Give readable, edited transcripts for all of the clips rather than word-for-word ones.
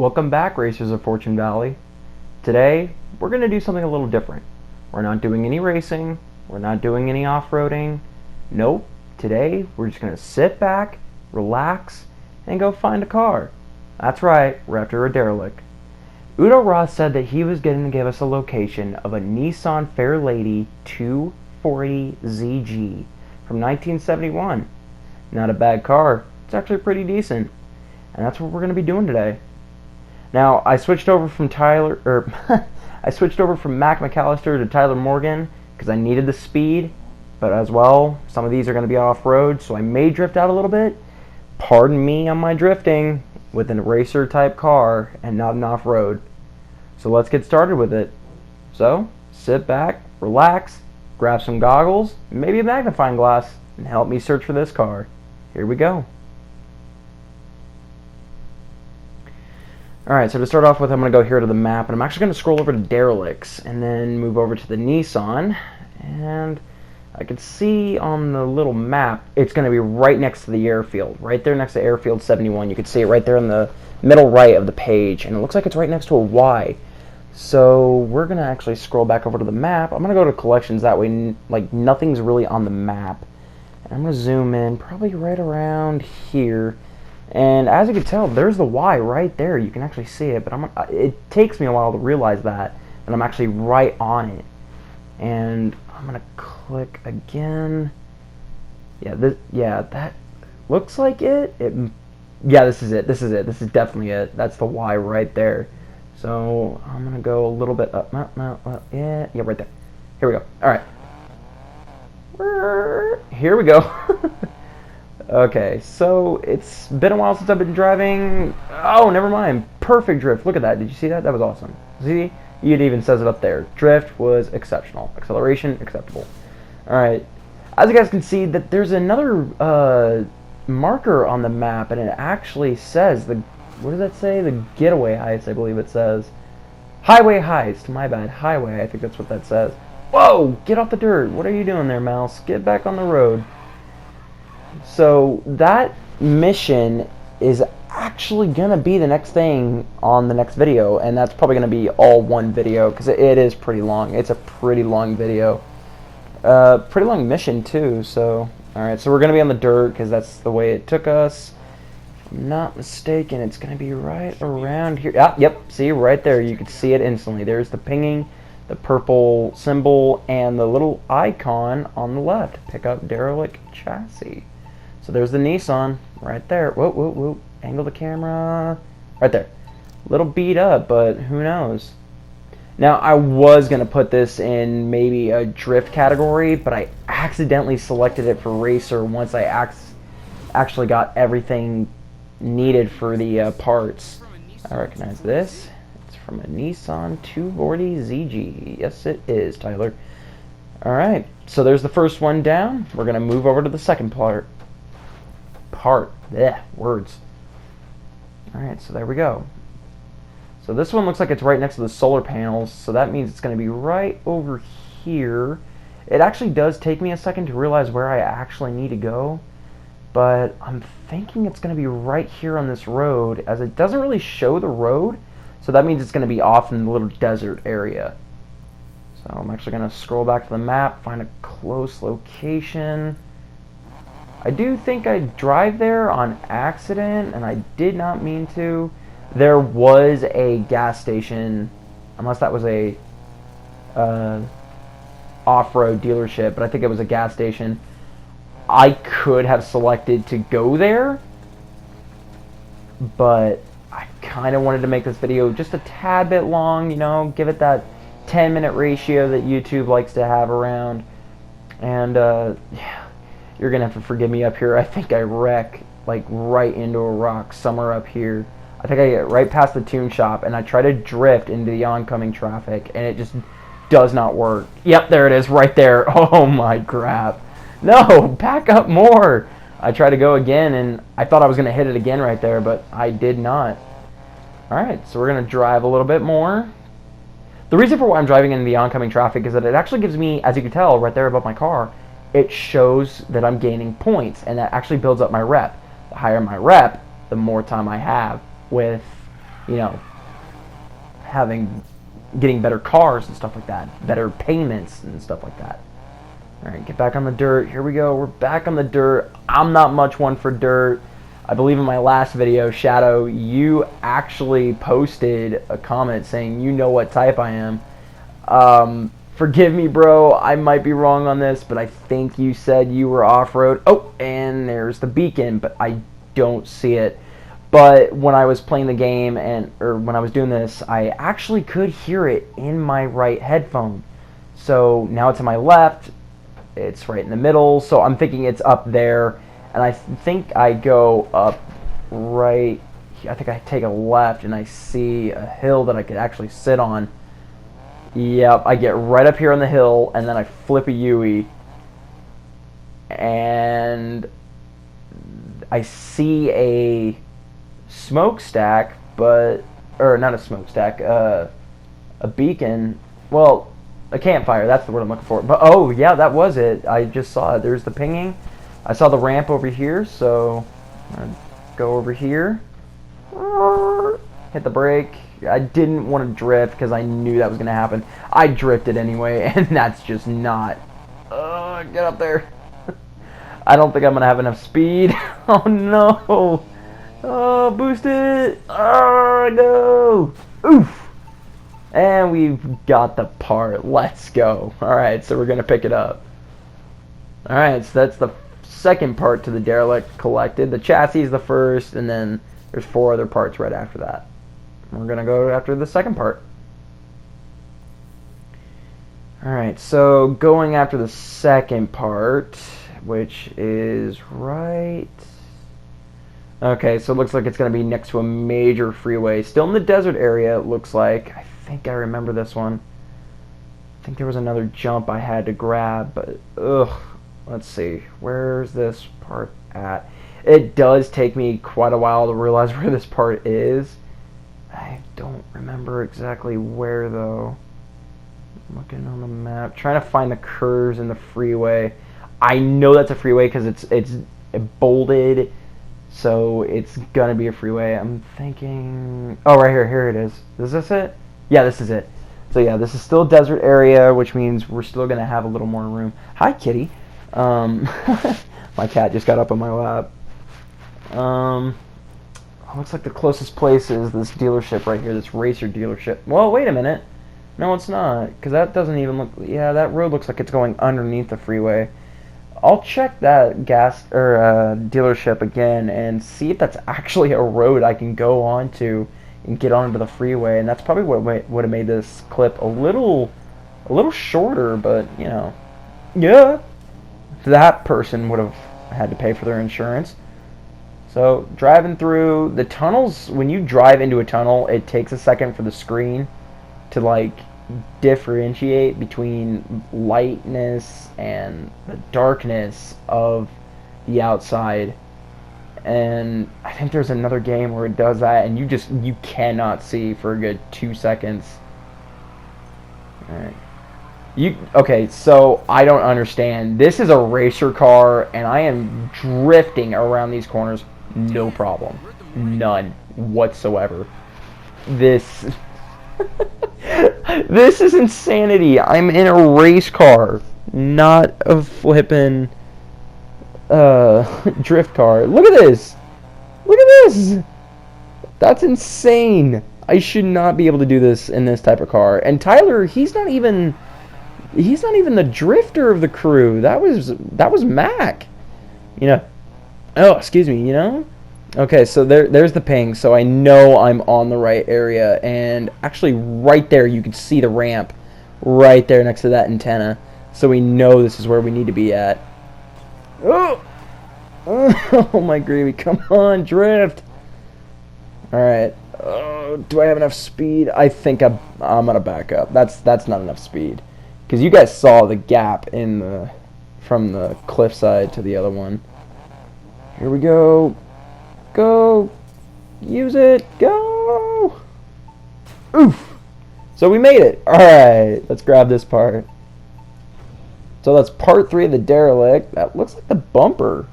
Welcome back, Racers of Fortune Valley. Today, we're going to do something a little different. We're not doing any racing. We're not doing any off-roading. Nope. Today, we're just going to sit back, relax, and go find a car. That's right, we're after a derelict. Udo Roth said that he was going to give us a location of a Nissan Fairlady 240ZG from 1971. Not a bad car. It's actually pretty decent. And that's what we're going to be doing today. Now, I switched over from Mac McAllister to Tyler Morgan because I needed the speed, but as well, some of these are going to be off-road, so I may drift out a little bit. Pardon me on my drifting with a racer type car and not an off-road. So let's get started with it. So, sit back, relax, grab some goggles, maybe a magnifying glass, and help me search for this car. Here we go. Alright, so to start off with, I'm going to go here to the map, and I'm actually going to scroll over to Derelicts, and then move over to the Nissan, and I can see on the little map, it's going to be right next to the airfield, right there next to Airfield 71. You can see it right there in the middle right of the page, and it looks like it's right next to a Y. So we're going to actually scroll back over to the map. I'm going to go to collections, that way like nothing's really on the map. And I'm going to zoom in probably right around here. And as you can tell, there's the Y right there. You can actually see it, but it takes me a while to realize that, and I'm actually right on it. And I'm gonna click again. Yeah, that looks like it. Yeah, this is it. This is it. This is definitely it. That's the Y right there. So I'm gonna go a little bit up. Yeah, right there. Here we go. All right. Here we go. Okay, so it's been a while since I've been driving. Oh, never mind. Perfect drift. Look at that. Did you see that? That was awesome. See? It even says it up there. Drift was exceptional. Acceleration, acceptable. Alright. As you guys can see, that there's another marker on the map, and it actually says, what does that say? The getaway heights, I believe it says. Highway heights. My bad. Highway, I think that's what that says. Whoa! Get off the dirt. What are you doing there, mouse? Get back on the road. So that mission is actually going to be the next thing on the next video, and that's probably going to be all one video because it is pretty long. It's a pretty long video. Pretty long mission too, so alright, so we're going to be on the dirt because that's the way it took us. If I'm not mistaken, it's going to be right around here. Ah, yep, see right there, you can see it instantly. There's the pinging, the purple symbol, and the little icon on the left. Pick up derelict chassis. So there's the Nissan right there. Whoa, whoa, whoa. Angle the camera. Right there. A little beat up, but who knows. Now, I was going to put this in maybe a drift category, but I accidentally selected it for racer once I actually got everything needed for the parts. I recognize this. It's from a Nissan 240ZG. Yes, it is, Tyler. Alright, so there's the first one down. We're going to move over to the second part. Words. Alright, so there we go. So this one looks like it's right next to the solar panels, so that means it's going to be right over here. It actually does take me a second to realize where I actually need to go, but I'm thinking it's going to be right here on this road, as it doesn't really show the road, so that means it's going to be off in the little desert area. So I'm actually going to scroll back to the map, find a close location. I do think I drive there on accident, and I did not mean to. There was a gas station, unless that was a off-road dealership, but I think it was a gas station. I could have selected to go there, but I kind of wanted to make this video just a tad bit long, you know, give it that 10-minute ratio that YouTube likes to have around. And yeah, you're gonna have to forgive me up here. I think I wreck like right into a rock somewhere up here. I think I get right past the tune shop, and I try to drift into the oncoming traffic, and it just does not work. Yep, there it is right there. Oh my crap. No, back up more. I tried to go again, and I thought I was gonna hit it again right there, but I did not. Alright, so we're gonna drive a little bit more. The reason for why I'm driving into the oncoming traffic is that it actually gives me, as you can tell right there above my car, it shows that I'm gaining points, and that actually builds up my rep. The higher my rep, the more time I have with, you know, getting better cars and stuff like that, better payments and stuff like that. All right, get back on the dirt. Here we go. We're back on the dirt. I'm not much one for dirt. I believe in my last video, Shadow, you actually posted a comment saying you know what type I am. Forgive me, bro. I might be wrong on this, but I think you said you were off-road. Oh, and there's the beacon, but I don't see it. But when I was playing the game, or when I was doing this, I actually could hear it in my right headphone. So now it's in my left. It's right in the middle. So I'm thinking it's up there. And I think I go up right. I think I take a left and I see a hill that I could actually sit on. Yep, I get right up here on the hill and then I flip a U-E. And I see a smokestack, or not a smokestack, a beacon. Well, a campfire, that's the word I'm looking for. But oh yeah, that was it. I just saw it. There's the pinging. I saw the ramp over here, so I'm go over here. Hit the brake. I didn't want to drift because I knew that was going to happen. I drifted anyway, and that's just not. Get up there. I don't think I'm going to have enough speed. Oh no. Oh, boost it. Oh, no. Oof. And we've got the part. Let's go. Alright, so we're going to pick it up. Alright, so that's the second part to the derelict collected. The chassis is the first, and then there's 4 other parts right after that. We're going to go after the second part. Alright, so going after the second part, which is right... Okay, so it looks like it's going to be next to a major freeway. Still in the desert area, it looks like. I think I remember this one. I think there was another jump I had to grab, but ugh. Let's see. Where's this part at? It does take me quite a while to realize where this part is. I don't remember exactly where, though. I'm looking on the map, trying to find the curves in the freeway. I know that's a freeway because it's bolded. So it's gonna be a freeway. I'm thinking, oh, right here. Here it is. Is this it? Yeah, this is it. So yeah, this is still a desert area, which means we're still gonna have a little more room. Hi, kitty. My cat just got up on my lap. Looks like the closest place is this dealership right here, this racer dealership. Well, wait a minute. No, it's not, because that doesn't even look. Yeah, that road looks like it's going underneath the freeway. I'll check that dealership again and see if that's actually a road I can go onto and get onto the freeway. And that's probably what would have made this clip a little shorter. But you know, yeah, that person would have had to pay for their insurance. So driving through the tunnels, when you drive into a tunnel, it takes a second for the screen to like differentiate between lightness and the darkness of the outside. And I think there's another game where it does that, and you cannot see for a good 2 seconds. Alright. Okay, so I don't understand. This is a racer car, and I am drifting around these corners, no problem. None whatsoever. This This is insanity. I'm in a race car, not a flippin' drift car. Look at this. Look at this. That's insane. I should not be able to do this in this type of car. And Tyler, he's not even the drifter of the crew. That was Mac. You know. Oh, excuse me, you know? Okay, so there's the ping, so I know I'm on the right area, and actually right there you can see the ramp right there next to that antenna, so we know this is where we need to be at. Oh, oh my gravy, come on, drift. Alright, do I have enough speed? I think I'm gonna back up. That's not enough speed, because you guys saw the gap from the cliffside to the other one. Here we go. Go! Use it! Go! Oof! So we made it! Alright, let's grab this part. So that's part 3 of the derelict. That looks like the bumper.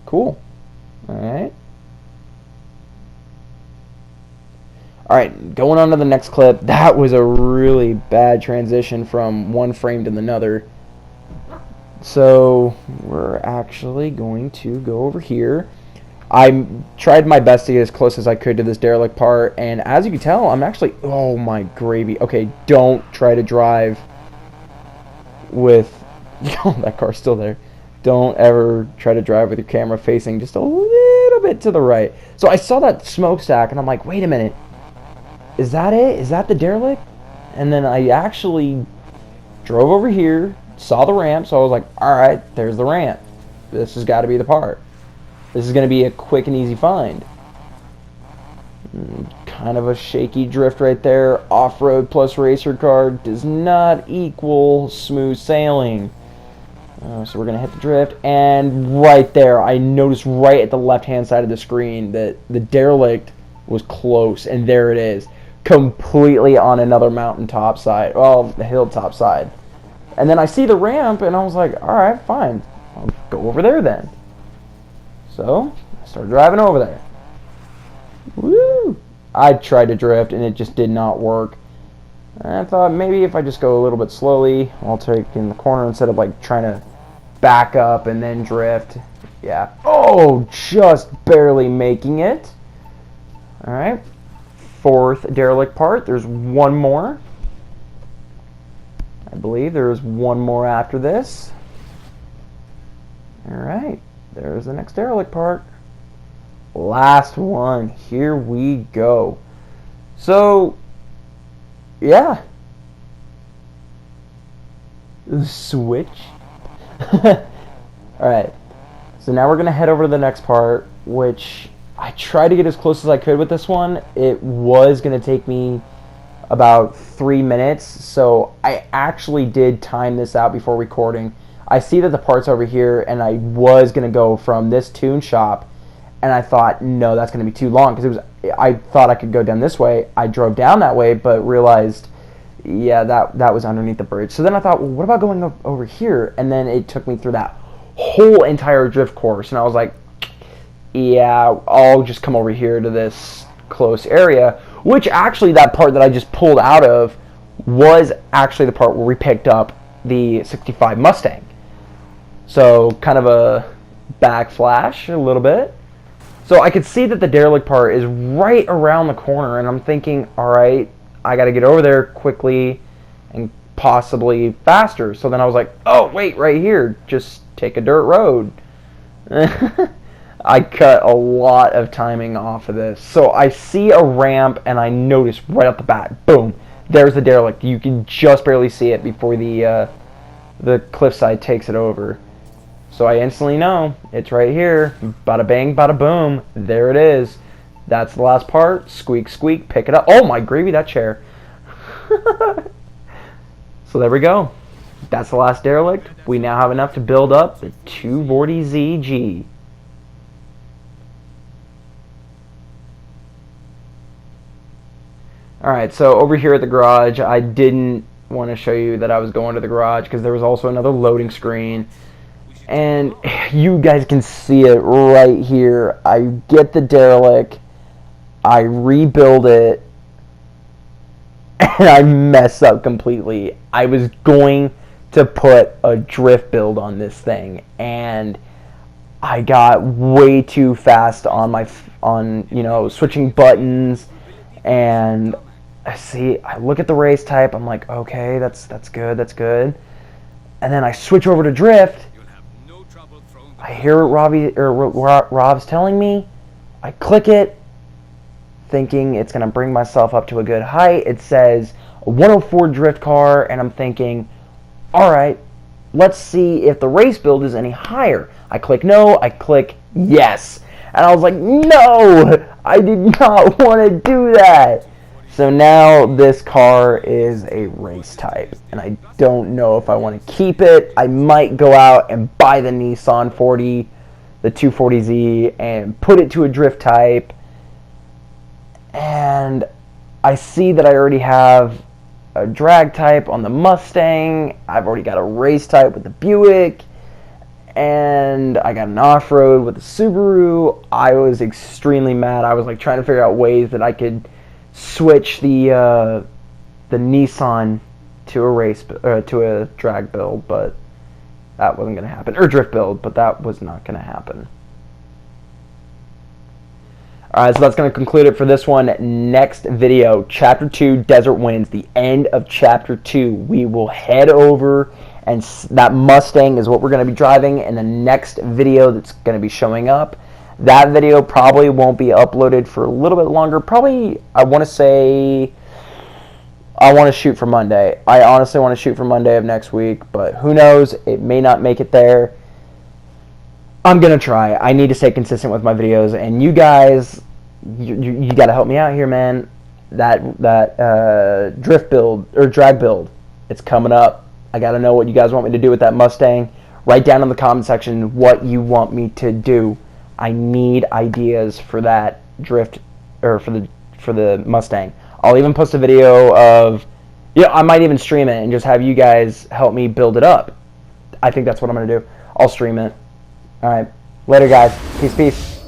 Cool. Alright. Alright, going on to the next clip. That was a really bad transition from one frame to another. So, we're actually going to go over here. I tried my best to get as close as I could to this derelict part, and as you can tell, I'm actually... Oh my gravy. Okay, don't try to drive with... Oh, that car's still there. Don't ever try to drive with your camera facing just a little bit to the right. So I saw that smokestack, and I'm like, wait a minute. Is that it? Is that the derelict? And then I actually drove over here, saw the ramp, so I was like, alright, there's the ramp. This has got to be the part. This is going to be a quick and easy find. Kind of a shaky drift right there. Off-road plus racer car does not equal smooth sailing. So we're going to hit the drift, and right there, I noticed right at the left-hand side of the screen that the derelict was close, and there it is. Completely on another mountaintop side, well, the hilltop side. And then I see the ramp, and I was like, alright, fine. I'll go over there then. So, I started driving over there. Woo! I tried to drift, and it just did not work. And I thought maybe if I just go a little bit slowly, I'll take in the corner instead of like trying to back up and then drift. Yeah. Oh, just barely making it. Alright. Fourth derelict part. There's one more. I believe there's one more after this. Alright. There's the next derelict part. Last one. Here we go. So, yeah. Switch. Alright. So now we're going to head over to the next part, which I tried to get as close as I could with this one. It was going to take me about 3 minutes, so I actually did time this out before recording. I see that the part's over here, and I was going to go from this tune shop, and I thought, no, that's going to be too long, because I thought I could go down this way. I drove down that way, but realized, yeah, that was underneath the bridge. So then I thought, well, what about going over here? And then it took me through that whole entire drift course, and I was like, yeah, I'll just come over here to this close area, which actually that part that I just pulled out of was actually the part where we picked up the 65 Mustang. So kind of a backflash a little bit. So I could see that the derelict part is right around the corner, and I'm thinking, alright, I got to get over there quickly and possibly faster. So then I was like, oh, wait, right here, just take a dirt road. I cut a lot of timing off of this. So I see a ramp, and I notice right off the bat, boom, there's the derelict. You can just barely see it before the cliffside takes it over. So I instantly know it's right here. Bada bang, bada boom. There it is. That's the last part. Squeak, squeak, pick it up. Oh my gravy, that chair. So there we go. That's the last derelict. We now have enough to build up the 240ZG. Alright, so over here at the garage, I didn't want to show you that I was going to the garage because there was also another loading screen. And you guys can see it right here. I get the derelict, I rebuild it, and I mess up completely. I was going to put a drift build on this thing, and I got way too fast on switching buttons, and I look at the race type, I'm like, okay, that's good. And then I switch over to drift. I hear what Rob's telling me. I click it, thinking it's going to bring myself up to a good height. It says a 104 drift car, and I'm thinking, alright, let's see if the race build is any higher. I click no, I click yes. And I was like, no, I did not want to do that. So now this car is a race type, and I don't know if I want to keep it. I might go out and buy the Nissan 40, the 240Z, and put it to a drift type. And I see that I already have a drag type on the Mustang. I've already got a race type with the Buick, and I got an off-road with the Subaru. I was extremely mad. I was like trying to figure out ways that I could switch the Nissan to a to a drag build, but that wasn't going to happen. Or drift build, but that was not going to happen. Alright, so that's going to conclude it for this one. Next video, Chapter 2, Desert Winds, the end of Chapter 2. We will head over, and that Mustang is what we're going to be driving in the next video that's going to be showing up. That video probably won't be uploaded for a little bit longer. Probably, I want to shoot for Monday. I honestly want to shoot for Monday of next week, but who knows? It may not make it there. I'm going to try. I need to stay consistent with my videos, and you guys, you got to help me out here, man. That drift build, or drag build, it's coming up. I got to know what you guys want me to do with that Mustang. Write down in the comment section what you want me to do. I need ideas for that drift, or for the Mustang. I'll even post a video of, I might even stream it and just have you guys help me build it up. I think that's what I'm going to do. I'll stream it. All right. Later, guys. Peace, peace.